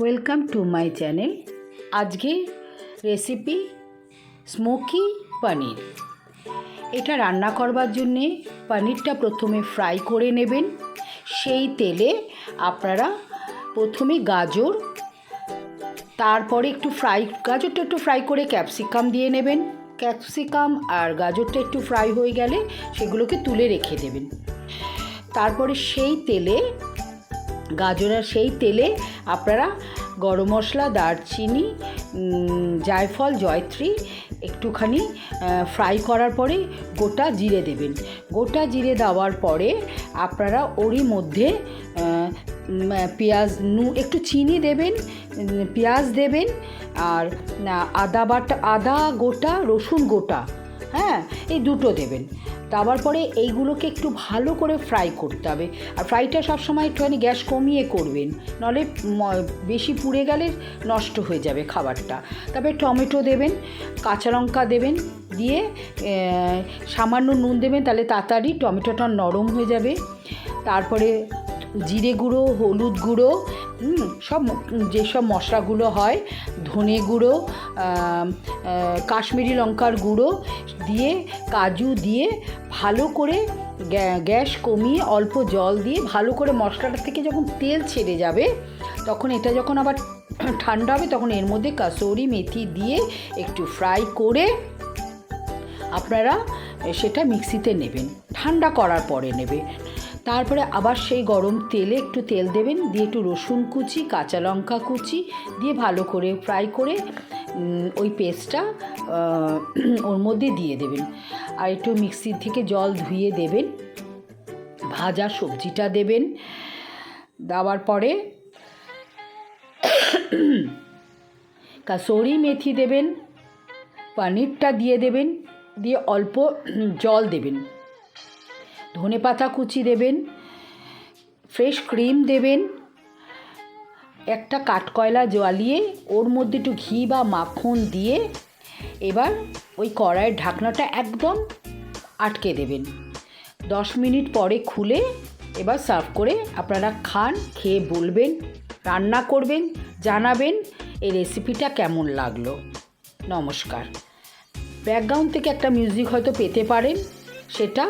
Welcome to my channel. আজকে recipe smoky পনির। এটা রান্না করবার জন্যে পনিরটা প্রথমে ফ্রাই করে নেবেন। সেই তেলে আপনারা প্রথমে গাজর, তারপরে গাজরটা একটু ফ্রাই করে ক্যাপসিকাম দিয়ে নেবেন। ক্যাপসিকাম আর গাজরটা একটু ফ্রাই হয়ে গেলে সেগুলোকে তুলে রেখে দেবেন। তারপরে সেই তেলে আপনারা গরম মশলা, দারচিনি, জায়ফল, জয়ত্রী একটুখানি ফ্রাই করার পরে গোটা জিরে দেবেন। গোটা জিরে দেওয়ার পরে আপনারা ওরই মধ্যে পেঁয়াজ, একটু চিনি দেবেন, পেঁয়াজ দেবেন, আর আদা গোটা, রসুন গোটা, এই দুটো দেবেন। দেওয়ার পরে এইগুলোকে একটু ভালো করে ফ্রাই করতে হবে। আর ফ্রাইটা সবসময় একটুখানি গ্যাস কমিয়ে করবেন, নাহলে বেশি পুড়ে গেলে নষ্ট হয়ে যাবে খাবারটা। তারপরে টমেটো দেবেন, কাঁচা লঙ্কা দেবেন, দিয়ে সামান্য নুন দেবেন, তাহলে তাড়াতাড়ি টমেটোটা নরম হয়ে যাবে। তারপরে জিরে গুঁড়ো, হলুদ গুঁড়ো, সব যেসব মশলাগুলো হয়, ধনে গুঁড়ো, কাশ্মীরি লঙ্কার গুঁড়ো দিয়ে, কাজু দিয়ে ভালো করে গ্যাস কমিয়ে অল্প জল দিয়ে ভালো করে মশলাটা থেকে যখন তেল ছেড়ে যাবে, তখন এটা যখন আবার ঠান্ডা হবে, তখন এর মধ্যে কাসুরি মেথি দিয়ে একটু ফ্রাই করে আপনারা সেটা মিক্সিতে নেবেন, ঠান্ডা করার পরে নেবে। তারপরে আবার সেই গরম তেলে একটু তেল দেবেন, দিয়ে একটু রসুন কুচি, কাঁচা লঙ্কা কুচি দিয়ে ভালো করে ফ্রাই করে ওই পেস্টটা ওর মধ্যে দিয়ে দেবেন। আর একটু মিক্সির থেকে জল ধুয়ে দেবেন। ভাজা সবজিটা দেবেন। দেওয়ার পরে কাসুরি মেথি দেবেন, পনিরটা দিয়ে দেবেন, দিয়ে অল্প জল দেবেন, ধনেপাতা কুচি দেবেন, ফ্রেশ ক্রিম দেবেন, একটা কাঠকয়লা জ্বালিয়ে ওর মধ্যে একটু ঘি বা মাখন দিয়ে এবার ওই কড়াইয়ের ঢাকনাটা একদম আটকে দেবেন। 10 মিনিট পরে খুলে এবার সার্ভ করে আপনারা খান। খেয়ে বলবেন, রান্না করবেন, জানাবেন এই রেসিপিটা কেমন লাগলো। নমস্কার। ব্যাকগ্রাউন্ড থেকে একটা মিউজিক হয়তো পেতে পারেন, সেটা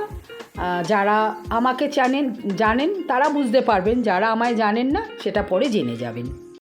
যারা আমাকে জানেন তারা বুঝতে পারবেন, যারা আমায় জানেন না সেটা পরে জেনে যাবেন।